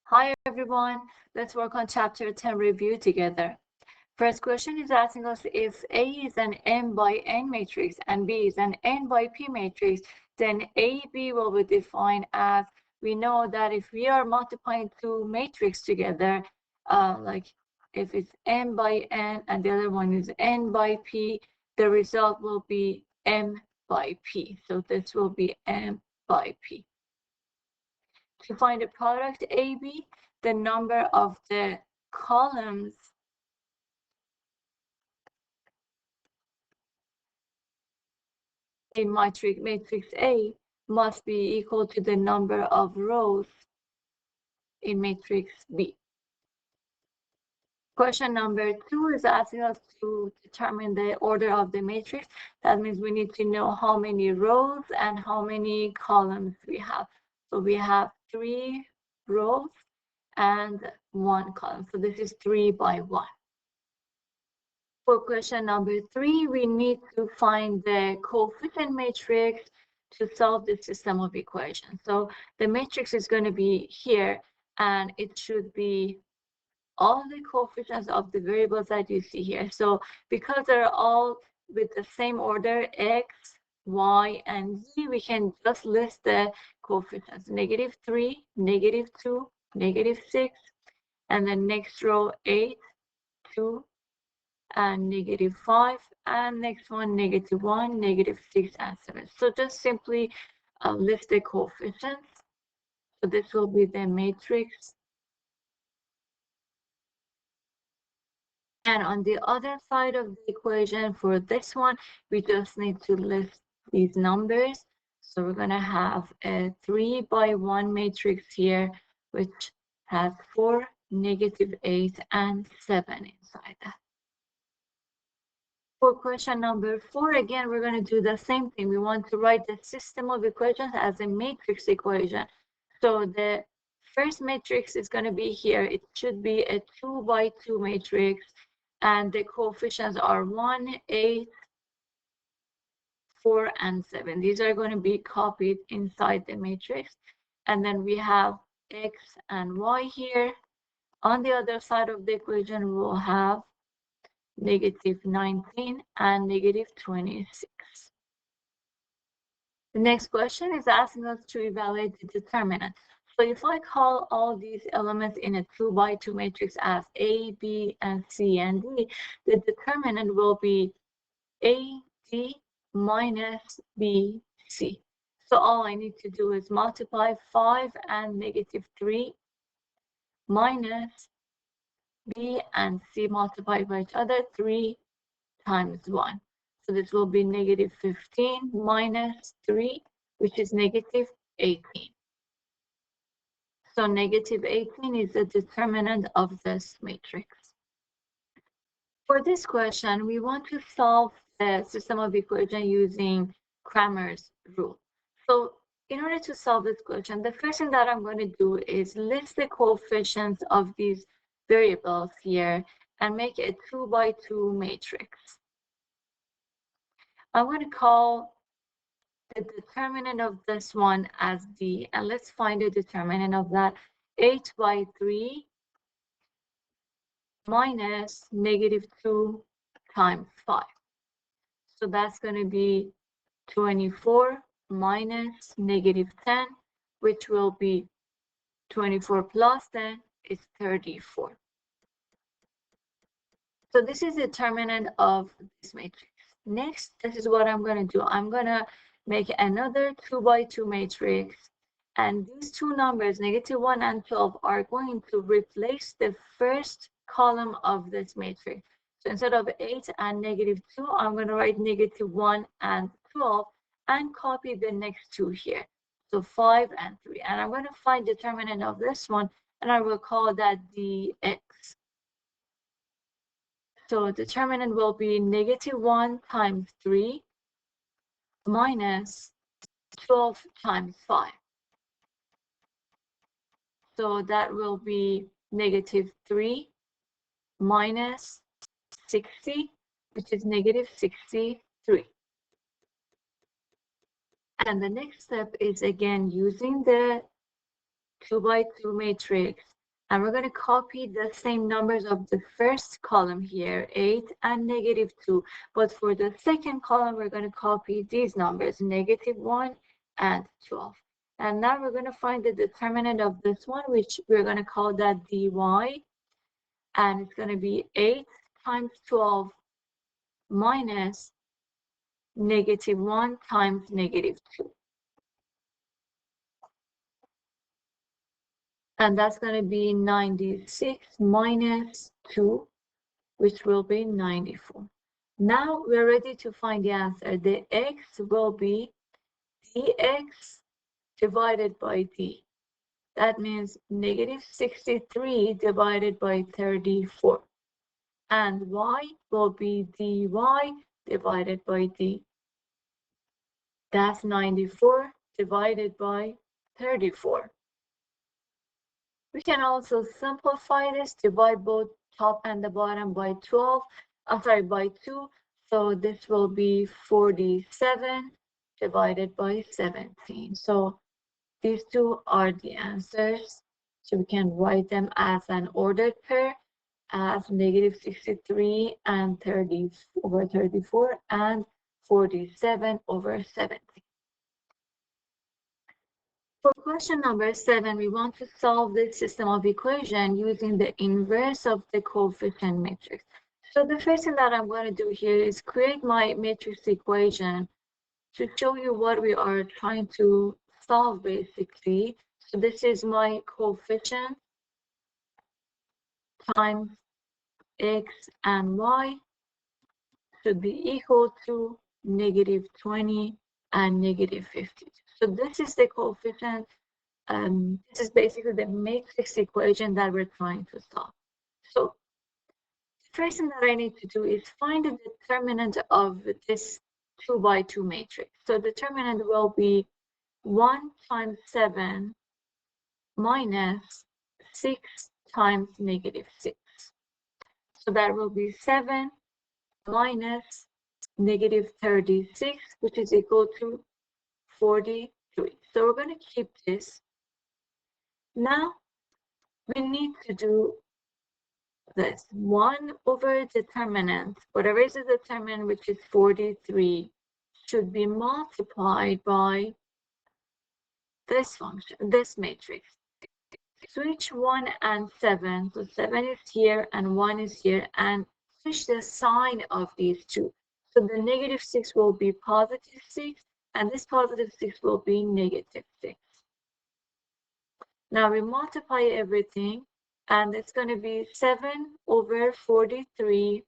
Hi everyone, let's work on chapter 10 review together. First question is asking us if A is an M by N matrix and B is an N by P matrix, then AB will be defined as, we know that if we are multiplying two matrices together, like if it's M by N and the other one is N by P, the result will be M by P. So this will be M by P. To find the product AB, the number of the columns in matrix A must be equal to the number of rows in matrix B. Question number 2 is asking us to determine the order of the matrix. That means we need to know how many rows and how many columns we have. So we have 3 rows and 1 column. So this is 3 by 1. For question number 3, we need to find the coefficient matrix to solve the system of equations. So the matrix is going to be here, and it should be all the coefficients of the variables that you see here. So because they're all with the same order, x, y, and z, we can just list the coefficients. -3, -2, -6, and then next row 8, 2, and -5, and next one -1, -6, and 7. So just simply list the coefficients. So this will be the matrix. And on the other side of the equation for this one, we just need to list these numbers. So we're going to have a 3 by 1 matrix here, which has 4, -8, and 7 inside that. For question number 4, again, we're going to do the same thing. We want to write the system of equations as a matrix equation. So the first matrix is going to be here. It should be a 2 by 2 matrix, and the coefficients are 1, 8, 4, and 7. These are going to be copied inside the matrix. And then we have x and y here. On the other side of the equation, we'll have -19 and -26. The next question is asking us to evaluate the determinant. So if I call all these elements in a 2 by 2 matrix as A, B, and C, and D, the determinant will be A, D minus B, C. So all I need to do is multiply 5 and -3 minus B and C multiplied by each other, 3 times 1. So this will be -15 minus 3, which is -18. So -18 is the determinant of this matrix. For this question, we want to solve the system of equation using Cramer's rule. So in order to solve this question, the first thing that I'm going to do is list the coefficients of these variables here and make a 2 by 2 matrix. I'm going to call the determinant of this one as D, and let's find the determinant of that. 8 by 3 minus -2 times 5. So that's going to be 24 minus -10, which will be 24 plus 10 is 34. So this is the determinant of this matrix. Next, this is what I'm going to do. I'm going to make another 2 by 2 matrix, and these two numbers, -1 and 12, are going to replace the first column of this matrix. So instead of 8 and -2, I'm going to write -1 and 12 and copy the next two here. So 5 and 3. And I'm going to find determinant of this one, and I will call that dx. So determinant will be -1 times 3 minus 12 times 5. So that will be -3 minus 60, which is -63. And the next step is again using the 2 by 2 matrix And we're going to copy the same numbers of the first column here, 8 and -2. But for the second column, we're going to copy these numbers, -1 and 12. And now we're going to find the determinant of this one, which we're going to call that dy. And it's going to be 8 times 12 minus -1 times -2. And that's going to be 96 minus 2, which will be 94. Now we're ready to find the answer. The x will be dx divided by d. That means -63 divided by 34. And y will be dy divided by d. That's 94 divided by 34. We can also simplify this, divide both top and the bottom by 12, by 2. So this will be 47 divided by 17. So these two are the answers. So we can write them as an ordered pair as -63 and 30 over 34 and 47 over 17. For question number 7, we want to solve this system of equation using the inverse of the coefficient matrix. So the first thing that I'm going to do here is create my matrix equation to show you what we are trying to solve basically. So this is my coefficient times x and y should be equal to -20 and -50. So this is the coefficient. This is basically the matrix equation that we're trying to solve. So the first thing that I need to do is find the determinant of this 2 by 2 matrix. So the determinant will be 1 times 7 minus 6 times -6. So that will be 7 minus -36, which is equal to 43. So we're going to keep this. Now we need to do this 1 over determinant, whatever is the determinant, which is 43, should be multiplied by this function, this matrix. Switch 1 and 7, so 7 is here and 1 is here, and switch the sign of these two. So the -6 will be +6, and this +6 will be -6. Now we multiply everything, and it's going to be 7 over 43,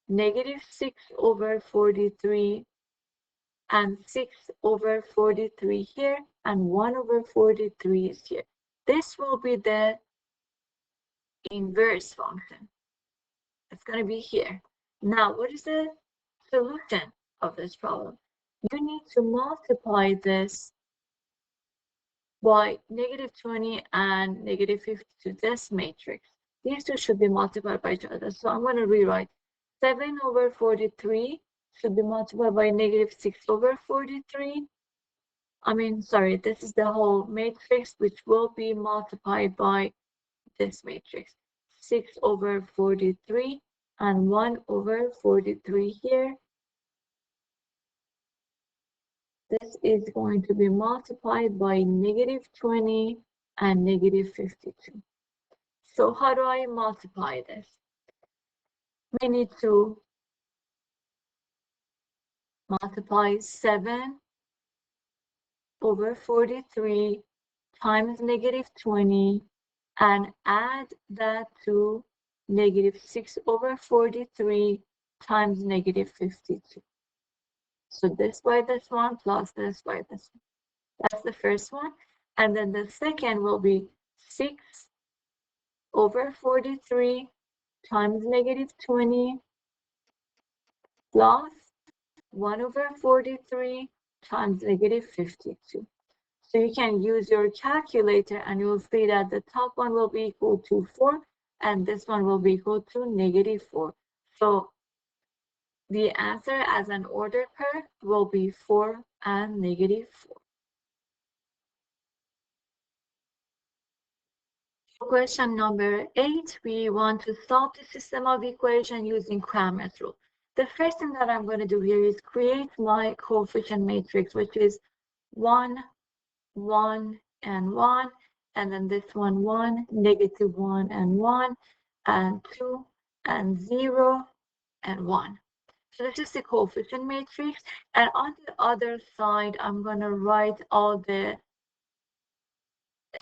-6 over 43, and 6 over 43 here, and 1 over 43 is here. This will be the inverse function. It's going to be here. Now, what is the solution of this problem? You need to multiply this by -20 and -50 to this matrix. These two should be multiplied by each other. So I'm going to rewrite 7 over 43 should be multiplied by -6 over 43. This is the whole matrix, which will be multiplied by this matrix. 6 over 43 and 1 over 43 here. This is going to be multiplied by -20 and -52. So how do I multiply this? We need to multiply 7 over 43 times -20 and add that to -6 over 43 times -52. So this by this one plus this by this one. That's the first one. And then the second will be 6 over 43 times -20 plus 1 over 43 times -52. So you can use your calculator and you'll see that the top one will be equal to 4 and this one will be equal to -4. So the answer as an ordered pair will be 4 and -4. Question number 8, we want to solve the system of equation using Cramer's rule. The first thing that I'm going to do here is create my coefficient matrix, which is 1, 1, and 1, and then this one, 1, -1, and 1, and 2, and 0, and 1. So this is the coefficient matrix, and on the other side, I'm going to write all the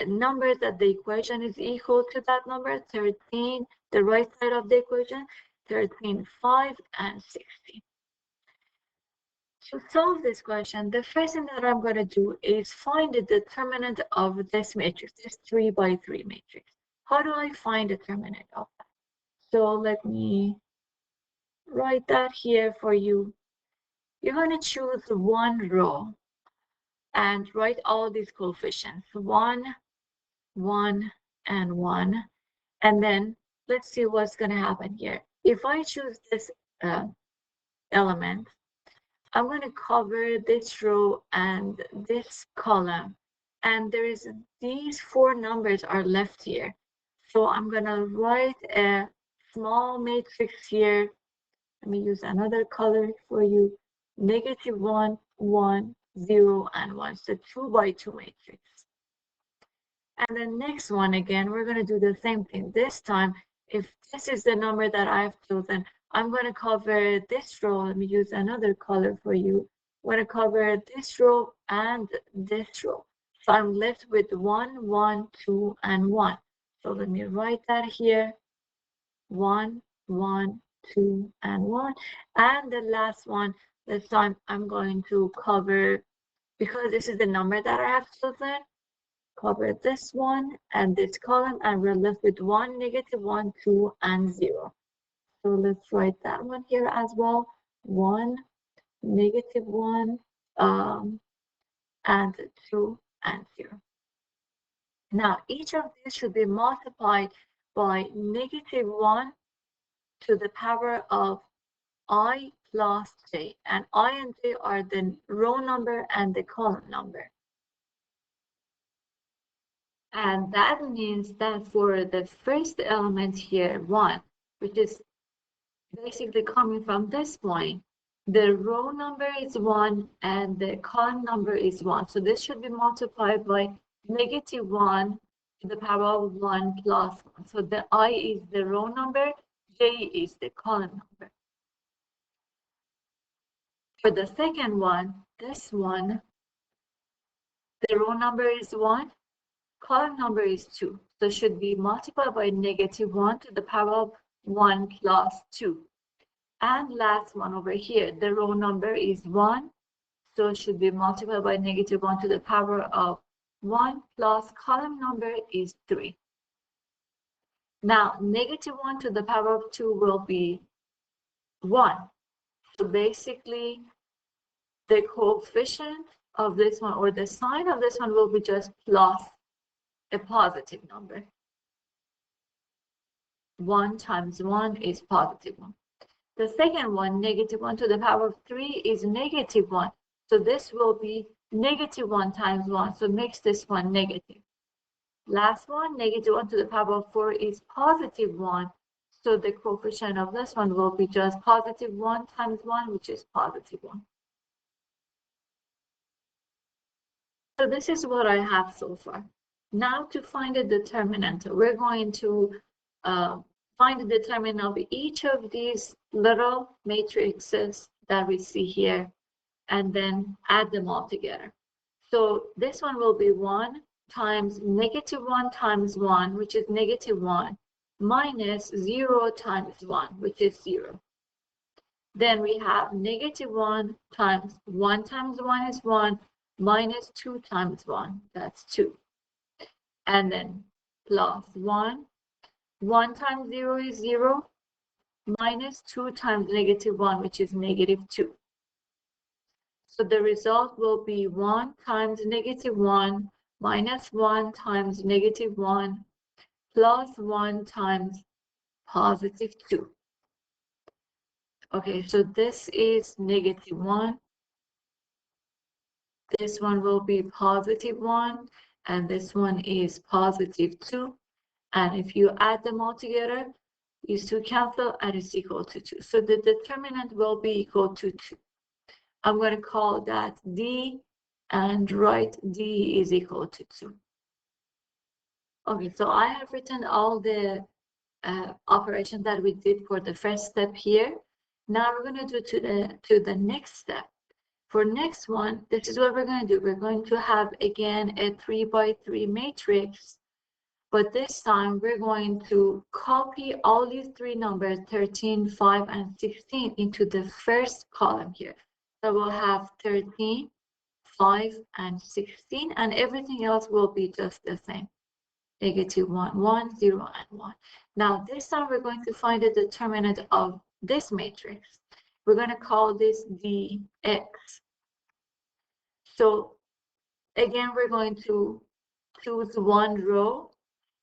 numbers that the equation is equal to that number, 13, the right side of the equation, 13, 5, and 16. To solve this question, the first thing that I'm going to do is find the determinant of this matrix, this 3 by 3 matrix. How do I find the determinant of that? So let me write that here for you. You're going to choose one row and write all these coefficients, 1, 1, and 1. And then let's see what's going to happen here. If I choose this element, I'm going to cover this row and this column. And there is these 4 numbers are left here. So I'm going to write a small matrix here. Let me use another color for you. -1, 1, 0, and 1. So 2 by 2 matrix. And the next one, again, we're going to do the same thing. This time, if this is the number that I've chosen, I'm going to cover this row. Let me use another color for you. I'm going to cover this row and this row. So I'm left with 1, 1, 2, and 1. So let me write that here. 1, 1, 2, and 1. And the last one, this time I'm going to cover, because this is the number that I have chosen, cover this one and this column, and we're left with 1, -1, 2, and 0. So let's write that one here as well. 1, -1, and 2, and 0. Now, each of these should be multiplied by -1 to the power of I plus j. And I and j are the row number and the column number. And that means that for the first element here, 1, which is basically coming from this point, the row number is 1 and the column number is 1. So this should be multiplied by -1 to the power of 1 plus 1. So the I is the row number, j is the column number. For the second one, this one, the row number is 1. Column number is 2, so should be multiplied by -1 to the power of 1 plus 2. And last one over here, the row number is 1, so it should be multiplied by -1 to the power of 1 plus column number is 3. Now, -1 to the power of 2 will be 1. So basically, the coefficient of this one, or the sign of this one, will be just plus a positive number. 1 times 1 is positive 1. The second one, -1 to the power of 3, is -1. So this will be -1 times 1. So makes this one negative. Last one, -1 to the power of 4, is positive 1. So the coefficient of this one will be just positive 1 times 1, which is positive 1. So this is what I have so far. Now to find the determinant, we're going to find the determinant of each of these little matrices that we see here, and then add them all together. So this one will be 1 times -1 times 1, which is -1, minus 0 times 1, which is 0. Then we have -1 times 1 times 1 is 1, minus 2 times 1, that's 2. And then plus 1. 1 times 0 is 0, minus 2 times -1, which is -2. So the result will be 1 times -1 minus 1 times -1 plus 1 times +2. Okay, so this is -1. This one will be +1, and this one is +2. And if you add them all together, these two cancel and it's equal to 2. So the determinant will be equal to 2. I'm going to call that D and write D is equal to 2. Okay, so I have written all the operations that we did for the first step here. Now we're going to do to the next step. For next one, this is what we're going to do. We're going to have again a 3 by 3 matrix, but this time we're going to copy all these three numbers, 13, 5, and 16, into the first column here. So we'll have 13, 5, and 16, and everything else will be just the same. Negative 1, 1, 0, and 1. Now this time we're going to find the determinant of this matrix. We're going to call this dx. So again, we're going to choose one row,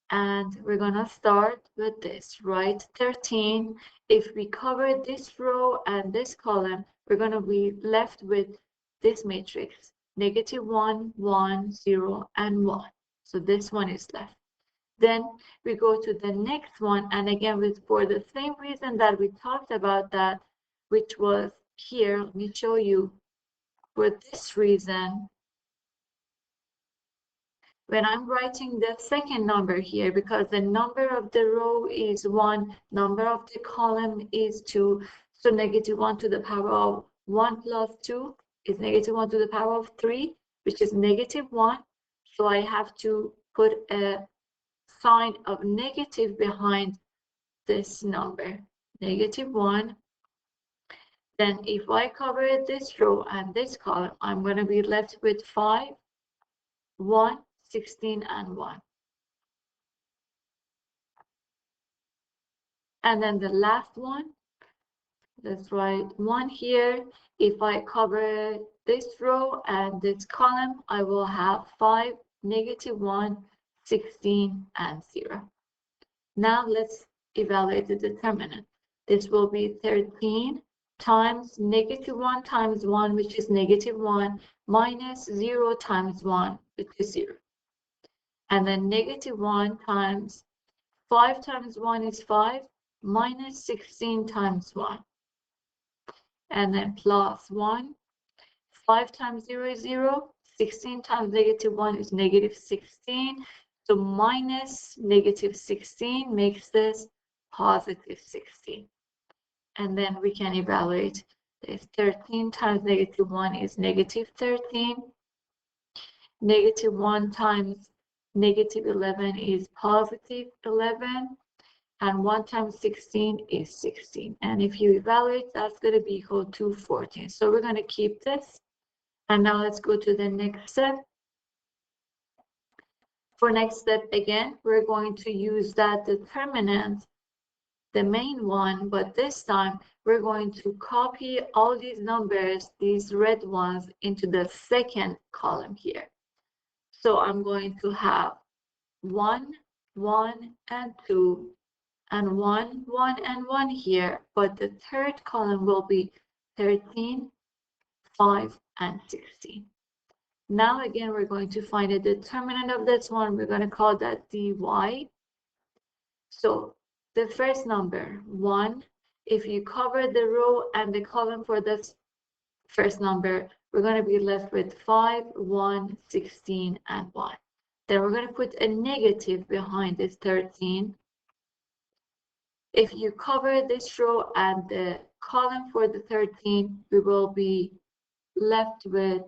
and we're going to start with this, right? 13. If we cover this row and this column, we're going to be left with this matrix, negative 1, 1, 0, and 1. So this one is left. Then we go to the next one, and again, for the same reason that we talked about that, which was here, let me show you. For this reason, when I'm writing the second number here, because the number of the row is 1, number of the column is 2, so negative 1 to the power of 1 plus 2 is negative 1 to the power of 3, which is negative 1. So I have to put a sign of negative behind this number, negative 1. Then if I cover this row and this column, I'm going to be left with 5, 1, 16, and 1. And then the last one, let's write 1 here. If I cover this row and this column, I will have 5, negative 1, 16, and 0. Now let's evaluate the determinant. This will be 13 times negative 1 times 1, which is negative 1, minus 0 times 1, which is 0. And then negative 1 times 5 times 1 is 5, minus 16 times 1. And then plus 1. 5 times 0 is 0. 16 times negative 1 is negative 16. So minus negative 16 makes this positive 16. And then we can evaluate this. 13 times negative 1 is negative 13. Negative 1 times negative 11 is positive 11. And 1 times 16 is 16. And if you evaluate, that's going to be equal to 14. So we're going to keep this. And now let's go to the next step. For next step, again, we're going to use that determinant, the main one, but this time we're going to copy all these numbers, these red ones, into the second column here. So I'm going to have 1, 1, and 2, and 1, 1, and 1 here, but the third column will be 13, 5, and 16. Now again, we're going to find a determinant of this one. We're going to call that dy. So the first number, 1, if you cover the row and the column for this first number, we're going to be left with 5, 1, 16, and 1. Then we're going to put a negative behind this 13. If you cover this row and the column for the 13, we will be left with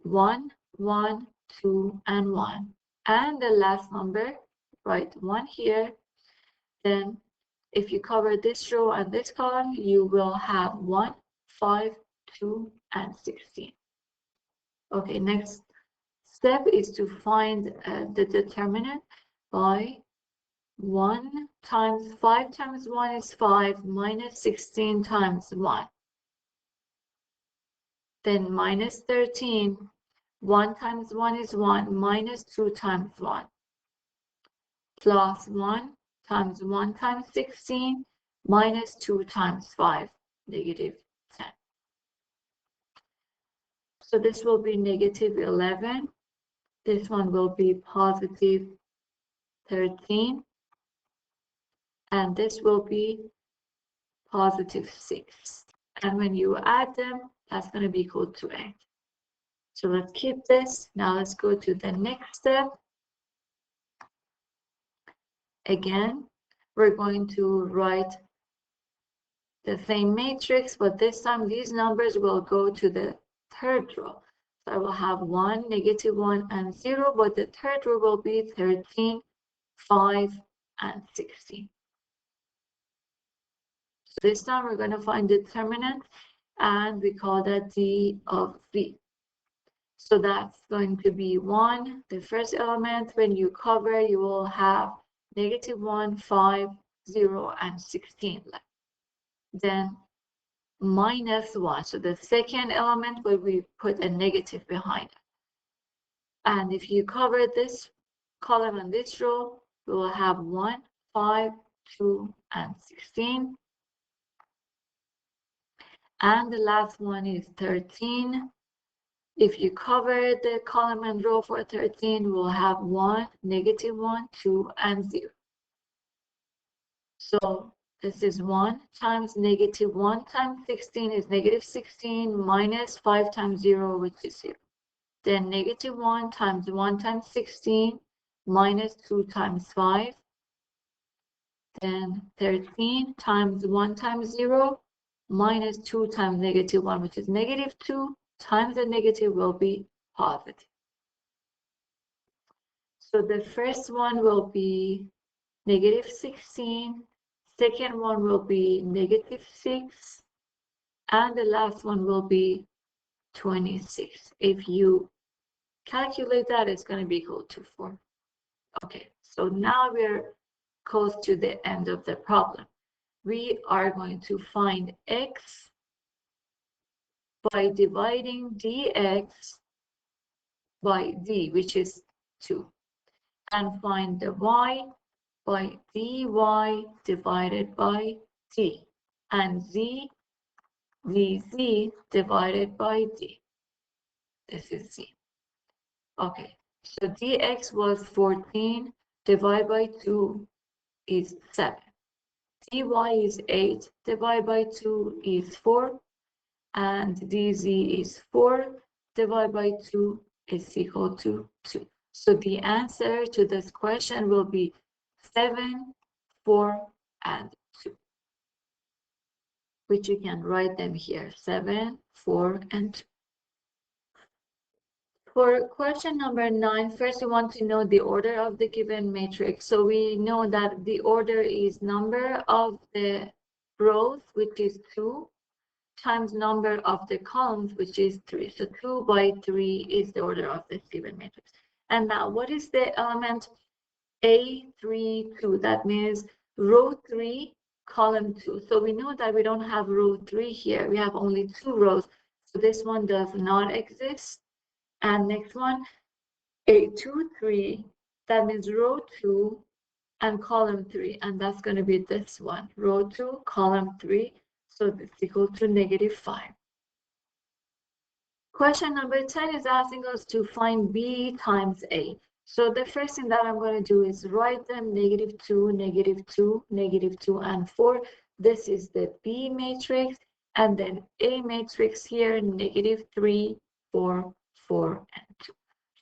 1, 1, 2, and 1. And the last number, write 1 here. Then if you cover this row and this column, you will have 1, 5, 2, and 16. Okay, next step is to find the determinant by 1 times 5 times 1 is 5, minus 16 times 1. Then minus 13, 1 times 1 is 1, minus 2 times 1. Plus 1 times 1 times 16, minus 2 times 5, negative 10. So this will be negative 11. This one will be positive 13, and this will be positive 6. And when you add them, that's going to be equal to 8. So let's keep this. Now let's go to the next step. Again, we're going to write the same matrix, but this time these numbers will go to the third row. So I will have 1, -1, and 0, but the third row will be 13, 5, and 16. So this time we're going to find determinant, and we call that D of V. So that's going to be 1, the first element. When you cover, you will have -1, 5, 0, and 16 left. Then -1. So the second element where we put a negative behind it. And if you cover this column and this row, we will have 1, 5, 2, and 16. And the last one is 13. If you cover the column and row for 13, we'll have 1, -1, 2, and 0. So this is 1 times -1 times 16 is -16 minus 5 times 0, which is 0. Then -1 times 1 times 16 minus 2 times 5. Then 13 times 1 times 0 minus 2 times -1, which is -2, times the negative will be positive. So the first one will be -16, second one will be -6, and the last one will be 26. If you calculate that, it's going to be equal to 4. Okay, so now we're close to the end of the problem. We are going to find x by dividing dx by d, which is 2, and find the y by dy divided by d, and z dz divided by d. This is z. Okay, so dx was 14, divided by 2 is 7. dy is 8, divided by 2 is 4, and dz is 4, divided by 2 is equal to 2. So the answer to this question will be 7, 4, and 2, which you can write them here, 7, 4, and 2. For question number 9, first we want to know the order of the given matrix. So we know that the order is number of the rows, which is 2, times number of the columns, which is 3. So 2 by 3 is the order of this given matrix. And now, what is the element A3, 2? That means row 3, column 2. So we know that we don't have row 3 here. We have only 2 rows. So this one does not exist. And next one, A2, 3. That means row 2 and column 3. And that's going to be this one, row 2, column 3. So this is equal to -5. Question number 10 is asking us to find B times A. So the first thing that I'm going to do is write them -2, -2, -2, and 4. This is the B matrix, and then A matrix here, -3, 4, 4, and 2.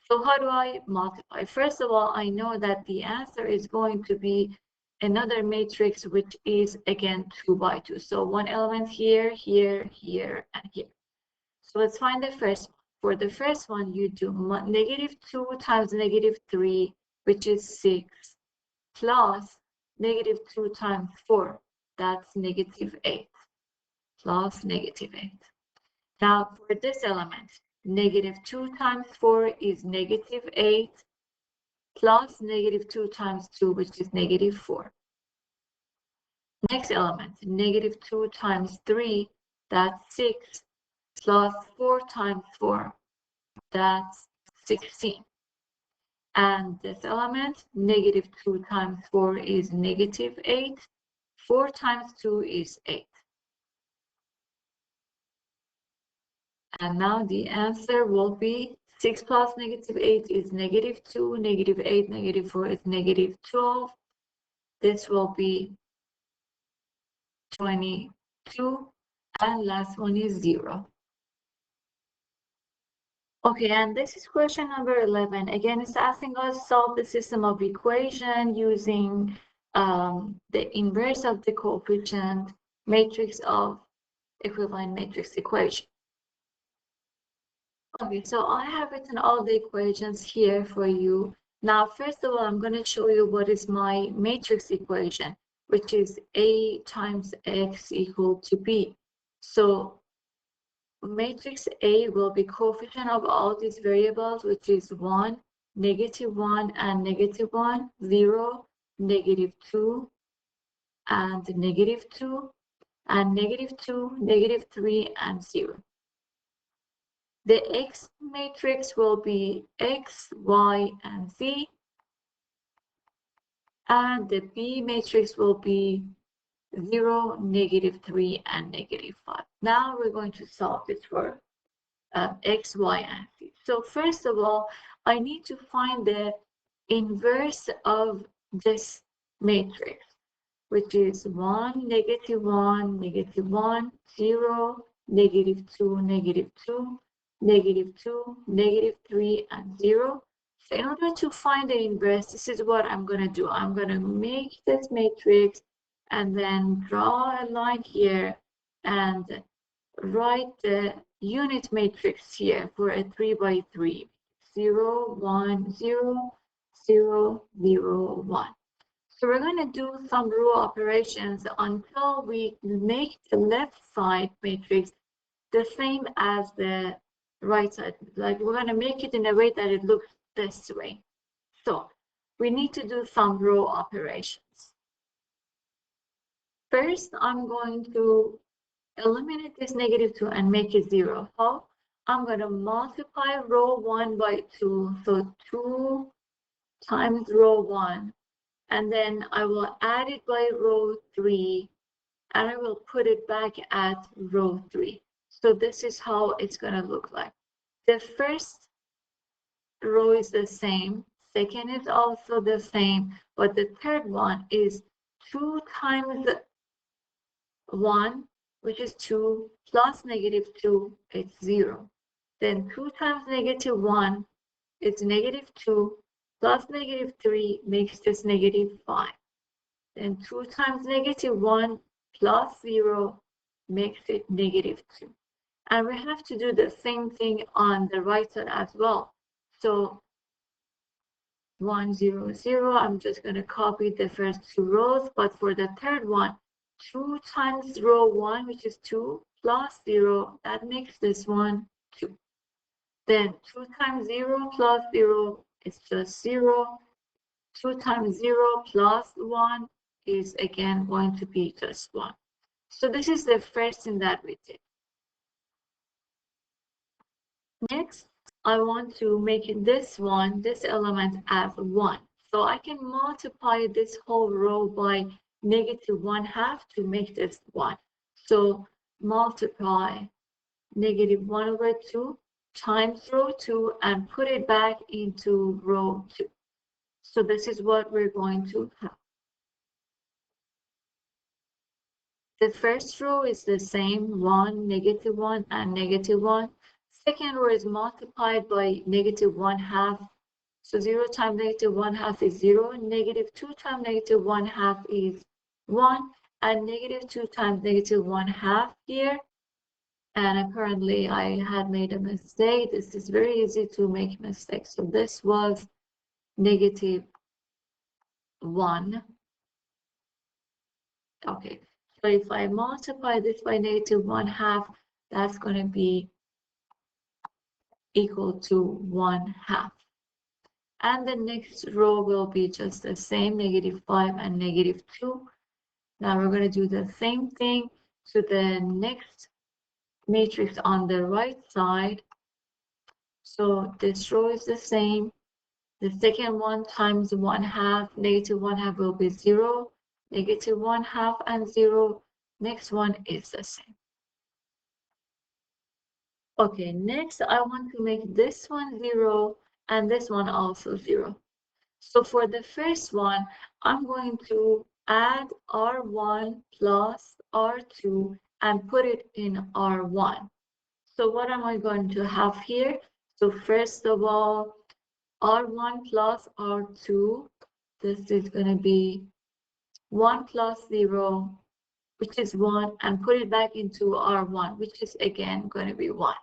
So how do I multiply? First of all, I know that the answer is going to be another matrix, which is again 2 by 2. So one element here, here, here, and here. So let's find the first one. For the first one, you do -2 times -3, which is 6, plus -2 times 4, that's -8, plus -8. Now for this element, -2 times 4 is -8, plus -2 times 2, which is -4. Next element, -2 times 3, that's 6, plus 4 times 4, that's 16. And this element, -2 times 4 is -8, 4 times 2 is 8. And now the answer will be 6 plus negative 8 is negative 2, negative 8, negative 4 is negative 12. This will be 22, and last one is 0. Okay, and this is question number 11. Again, it's asking us solve the system of equation using the inverse of the coefficient matrix of equivalent matrix equation. Okay, so I have written all the equations here for you. Now, first of all, I'm going to show you what is my matrix equation, which is A times X equal to B. So matrix A will be coefficient of all these variables, which is 1, -1, and -1, 0, -2, and -2, and -2, -3, and 0. The X matrix will be X, Y, and Z, and the B matrix will be 0, -3, and -5. Now we're going to solve this for X, Y, and Z. So first of all, I need to find the inverse of this matrix, which is 1, -1, -1, 0, -2, -2, -2, -3, and 0. So in order to find the inverse, this is what I'm going to do. I'm going to make this matrix and then draw a line here and write the unit matrix here for a 3 by 3. 0, 1, 0, 0, 0, 1. So we're going to do some row operations until we make the left side matrix the same as the right side. Like we're going to make it in a way that it looks this way. So we need to do some row operations. First, I'm going to eliminate this -2 and make it 0. How? I'm going to multiply row 1 by 2. So 2 times row 1. And then I will add it by row 3. And I will put it back at row 3. So this is how it's going to look like. The first row is the same. Second is also the same. But the third one is 2 times 1, which is 2, plus -2, it's 0. Then 2 times -1, it's -2, plus -3 makes this -5. Then 2 times -1 plus 0 makes it -2. And we have to do the same thing on the right side as well. So 1, 0, 0, I'm just going to copy the first 2 rows, but for the third one, 2 times row 1, which is 2, plus 0, that makes this one 2. Then 2 times 0 plus 0 is just 0. 2 times 0 plus 1 is again going to be just 1. So this is the first thing that we did. Next, I want to make this element as 1. So I can multiply this whole row by -1/2 to make this 1. So multiply -1/2 times row 2 and put it back into row 2. So this is what we're going to have. The first row is the same, 1, -1, and -1. Second row is multiplied by -1/2. So 0 times -1/2 is 0. -2 times -1/2 is 1. And -2 times -1/2 here. And apparently I had made a mistake. This is very easy to make mistakes. So this was -1. Okay. So if I multiply this by -1/2, that's going to be equal to 1/2. And the next row will be just the same, -5 and -2. Now we're going to do the same thing to the next matrix on the right side. So this row is the same. The second one times 1/2, -1/2 will be 0, -1/2 and 0. Next one is the same. Okay, next I want to make this one 0 and this one also 0. So for the first one, I'm going to add R1 plus R2 and put it in R1. So what am I going to have here? So first of all, R1 plus R2, this is going to be 1 plus 0, which is 1, and put it back into R1, which is again going to be 1.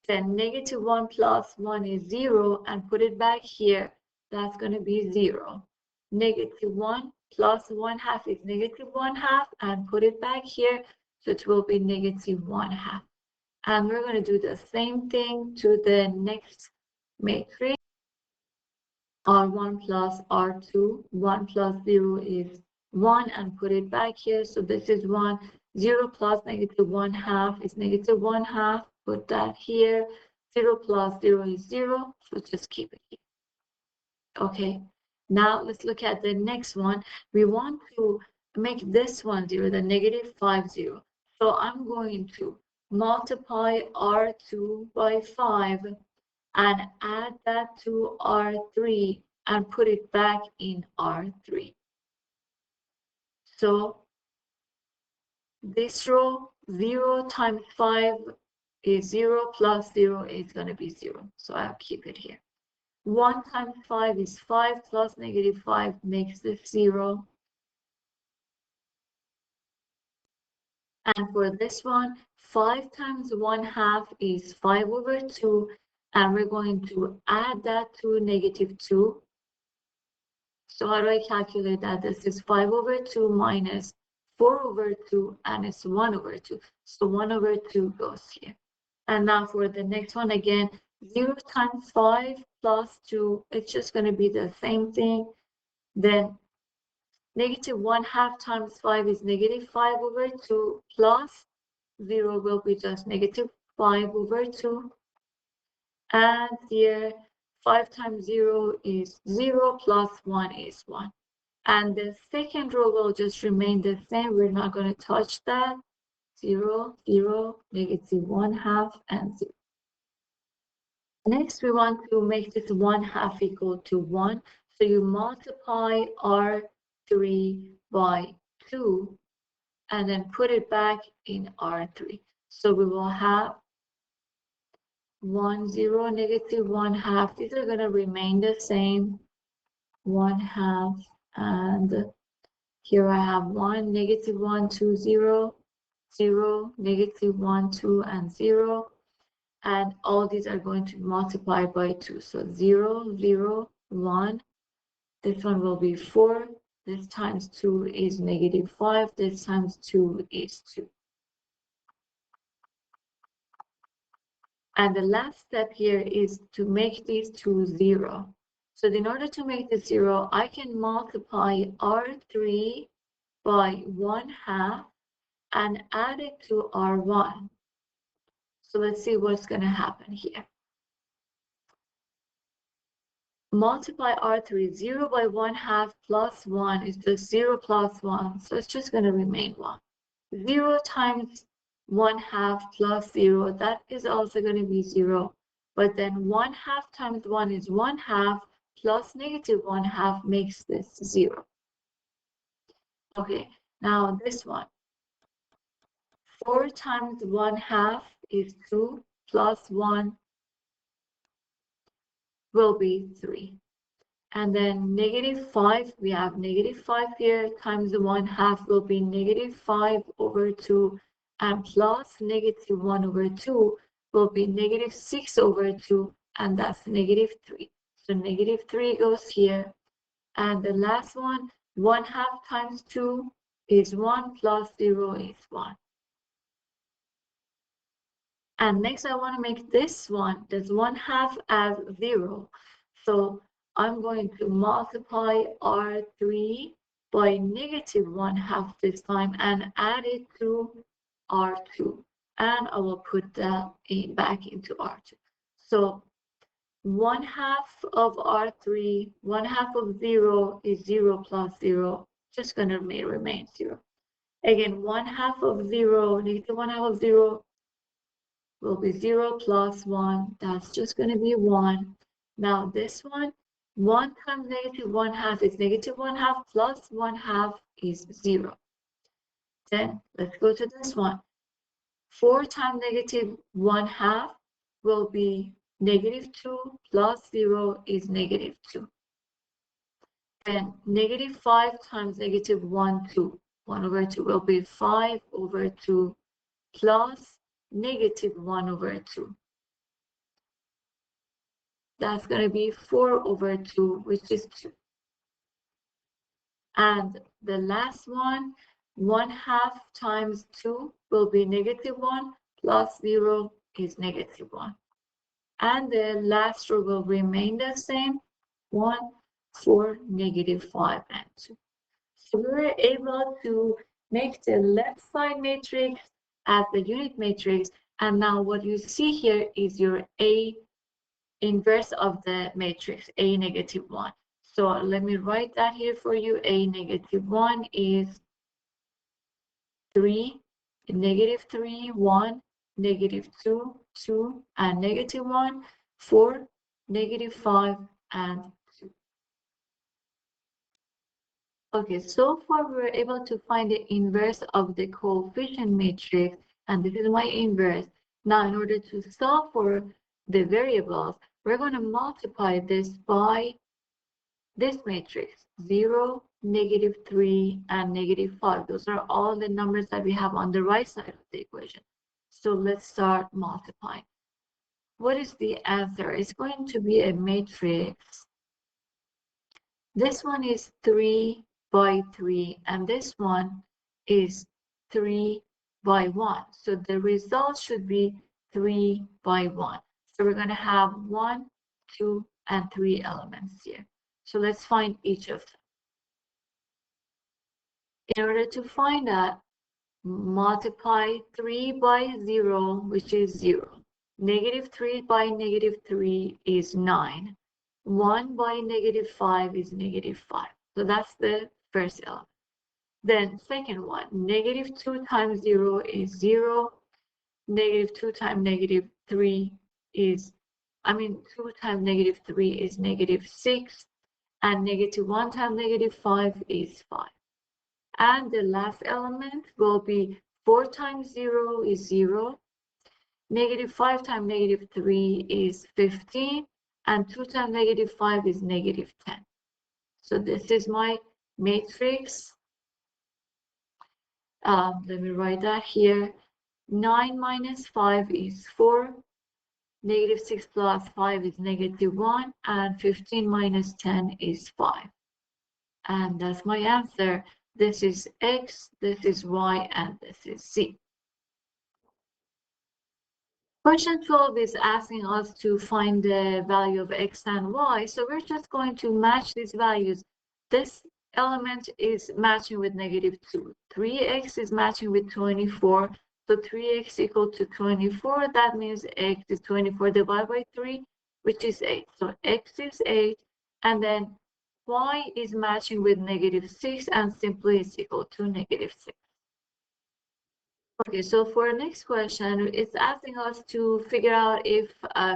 Then negative 1 plus 1 is 0, and put it back here. That's going to be 0. Negative 1 plus 1 half is negative 1 half, and put it back here. So it will be negative 1 half. And we're going to do the same thing to the next matrix. R1 plus R2, 1 plus 0 is 1, and put it back here. So this is 1. 0 plus negative 1 half is negative 1 half. Put that here. 0 plus 0 is 0. So just keep it here. Okay. Now let's look at the next one. We want to make this one 0, the negative 5, 0. So I'm going to multiply R2 by 5 and add that to R3 and put it back in R3. So this row, 0 times 5 is 0 plus 0 is going to be 0. So I'll keep it here. 1 times 5 is 5 plus negative 5 makes this 0. And for this one, 5 times 1 half is 5 over 2. And we're going to add that to negative 2. So how do I calculate that? This is 5 over 2 minus 4 over 2, and it's 1 over 2. So 1 over 2 goes here. And now for the next one, again, 0 times 5 plus 2, it's just going to be the same thing. Then negative 1 half times 5 is negative 5 over 2 plus 0 will be just negative 5 over 2. And here, 5 times 0 is 0 plus 1 is 1. And the second row will just remain the same. We're not going to touch that. 0, 0, negative 1 half, and 0. Next, we want to make this 1 half equal to 1. So you multiply R3 by 2 and then put it back in R3. So we will have 1, 0, negative 1 half. These are going to remain the same. 1 half, and here I have 1, negative 1, 2, 0, 0, negative 1, 2, and 0. And all these are going to multiply by 2. So 0, 0, 1. This one will be 4. This times 2 is negative 5. This times 2 is 2. And the last step here is to make these two 0. So in order to make this 0, I can multiply R3 by 1 half and add it to R1. So let's see what's going to happen here. Multiply R3, 0 by 1 half plus 1 is just 0 plus 1. So it's just going to remain 1. 0 times 1 half plus 0, that is also going to be 0. But then 1 half times 1 is 1 half plus negative 1 half makes this 0. Okay, now this one. 4 times 1 half is 2 plus 1 will be 3. And then negative 5, we have negative 5 here, times 1 half will be negative 5 over 2, and plus negative 1 over 2 will be negative 6 over 2, and that's negative 3. So negative 3 goes here. And the last one, 1 half times 2 is 1 plus 0 is 1. And next I want to make this one, this 1 half as 0. So I'm going to multiply R3 by negative 1 half this time and add it to R2. And I will put that back into R2. So 1 half of R3, 1 half of 0 is 0 plus 0. Just going to remain 0. Again, 1 half of 0, negative 1 half of 0 will be 0 plus 1. That's just going to be 1. Now this one, 1 times negative 1/2 is negative 1/2 plus 1/2 is 0. Then let's go to this one. 4 times negative 1/2 will be negative 2 plus 0 is negative 2. Then negative 5 times negative 1, 2. 1 over 2 will be 5 over 2 plus negative 1 over 2. That's going to be 4 over 2, which is 2. And the last one, 1/2 times 2 will be negative 1 plus 0 is negative 1. And the last row will remain the same, 1, 4, negative 5, and 2. So we were able to make the left side matrix as the unit matrix. And now what you see here is your A inverse of the matrix, A negative 1. So let me write that here for you. A negative 1 is 3, negative 3, 1, negative 2, 2, and negative 1, 4, negative 5, and 2. Okay, so far we were able to find the inverse of the coefficient matrix, and this is my inverse. Now, in order to solve for the variables, we're going to multiply this by this matrix, 0, negative 3, and negative 5. Those are all the numbers that we have on the right side of the equation. So let's start multiplying. What is the answer? It's going to be a matrix. This one is 3 by 3, and this one is 3 by 1. So the result should be 3 by 1. So we're going to have 1, 2, and 3 elements here. So let's find each of them. In order to find that, multiply 3 by 0, which is 0. Negative 3 by negative 3 is 9. 1 by negative 5 is negative 5. So that's the first element. Then second one, negative 2 times 0 is 0. Negative 2 times negative 3 is, 2 times negative 3 is negative 6. And negative 1 times negative 5 is 5. And the last element will be 4 times 0 is 0. Negative 5 times negative 3 is 15. And 2 times negative 5 is negative 10. So this is my matrix. Let me write that here. 9 minus 5 is 4. Negative 6 plus 5 is negative 1. And 15 minus 10 is 5. And that's my answer. This is X, this is Y, and this is Z. Question 12 is asking us to find the value of X and Y. So we're just going to match these values. This element is matching with negative 2. 3X is matching with 24. So 3X equal to 24. That means X is 24 divided by 3, which is 8. So X is 8. And then Y is matching with negative 6 and simply is equal to negative 6. Okay, so for our next question, it's asking us to figure out if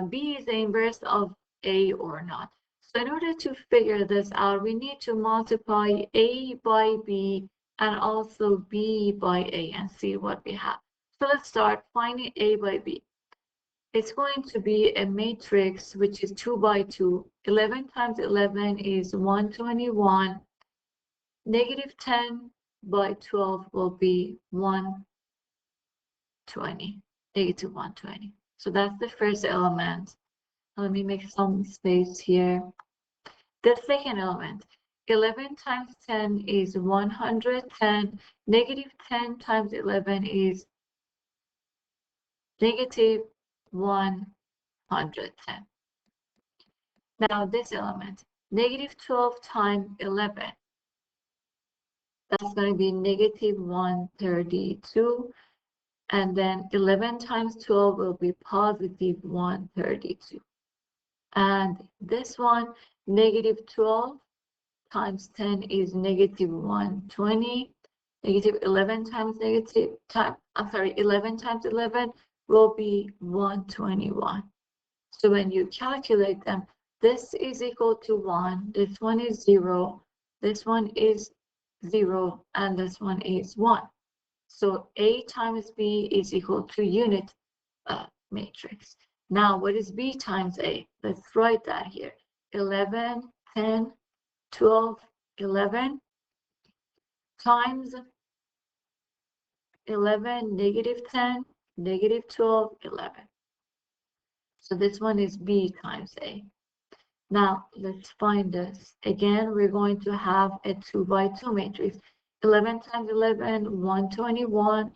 B is the inverse of A or not. So in order to figure this out, we need to multiply A by B and also B by A and see what we have. So let's start finding A by B. It's going to be a matrix which is 2 by 2. 11 times 11 is 121. Negative 10 by 12 will be 120, negative 120. So that's the first element. Let me make some space here. The second element, 11 times 10 is 110. Negative 10 times 11 is negative 110. Now this element, negative 12 times 11, that's going to be negative 132. And then 11 times 12 will be positive 132. And this one, negative 12 times 10 is negative 120. Negative 11 times 11 will be 121. So when you calculate them, this is equal to 1, this one is 0, this one is 0, and this one is 1. So A times B is equal to unit matrix. Now, what is B times A? Let's write that here. 11, 10, 12, 11 times 11, negative 10, negative 12, 11. So this one is B times A. Now, let's find this. Again, we're going to have a 2 by 2 matrix. 11 times 11, 121.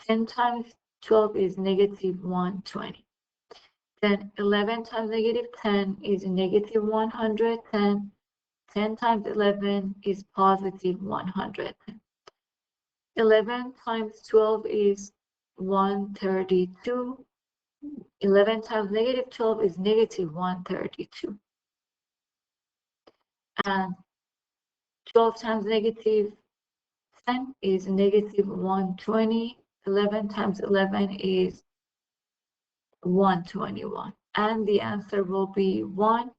10 times 12 is negative 120. Then 11 times negative 10 is negative 110. 10 times 11 is positive 110. 11 times 12 is 132. 11 times negative 12 is negative 132. And 12 times negative 10 is negative 120. 11 times 11 is 121. And the answer will be 1,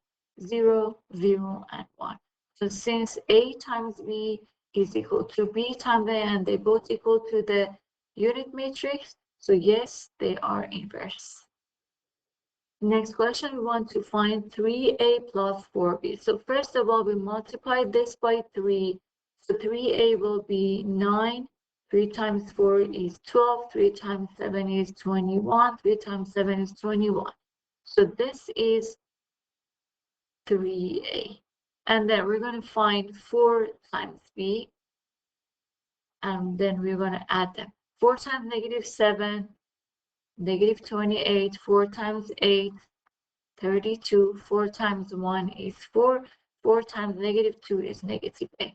0, 0, and 1. So since A times B is equal to B times A, and they both equal to the unit matrix, so yes, they are inverse. Next question, we want to find 3A plus 4B. So first of all, we multiply this by 3. So 3A will be 9. 3 times 4 is 12. 3 times 7 is 21. 3 times 7 is 21. So this is 3A. And then we're going to find 4 times B. And then we're going to add them. 4 times negative 7, negative 28. 4 times 8. 32. 4 times 1 is 4. 4 times negative 2 is negative 8.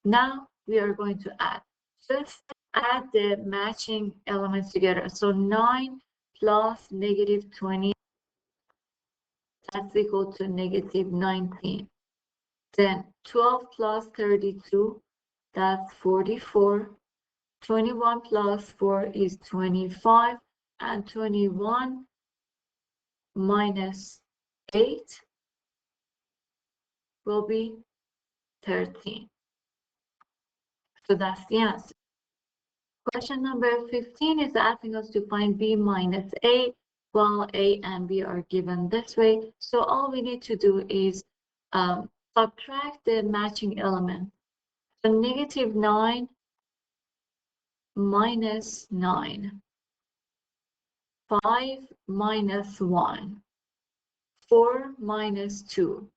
Now we are going to add. Just add the matching elements together. So 9 plus negative 20, that's equal to negative 19. Then 12 plus 32, that's 44. 21 plus 4 is 25. And 21 minus 8 will be 13. So that's the answer. Question number 15 is asking us to find B minus A, while A and B are given this way. So all we need to do is subtract the matching element. So negative 9 minus 9, 5 minus 1, 4 minus 2,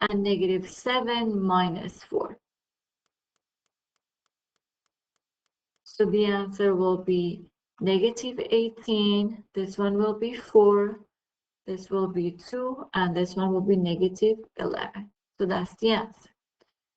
and negative 7 minus 4. So the answer will be negative 18. This one will be 4. This will be 2. And this one will be negative 11. So that's the answer.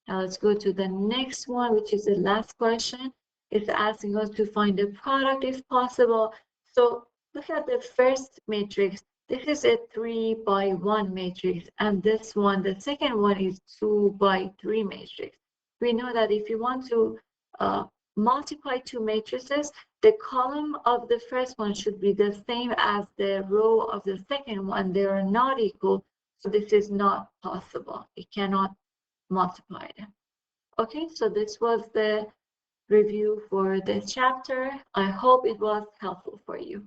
Now let's go to the next one, which is the last question. It's asking us to find the product if possible. So look at the first matrix. This is a 3 by 1 matrix. And this one, the second one, is 2 by 3 matrix. We know that if you want to multiply two matrices, the column of the first one should be the same as the row of the second one. They are not equal, so this is not possible. It cannot multiply them. Okay, so this was the review for this chapter. I hope it was helpful for you.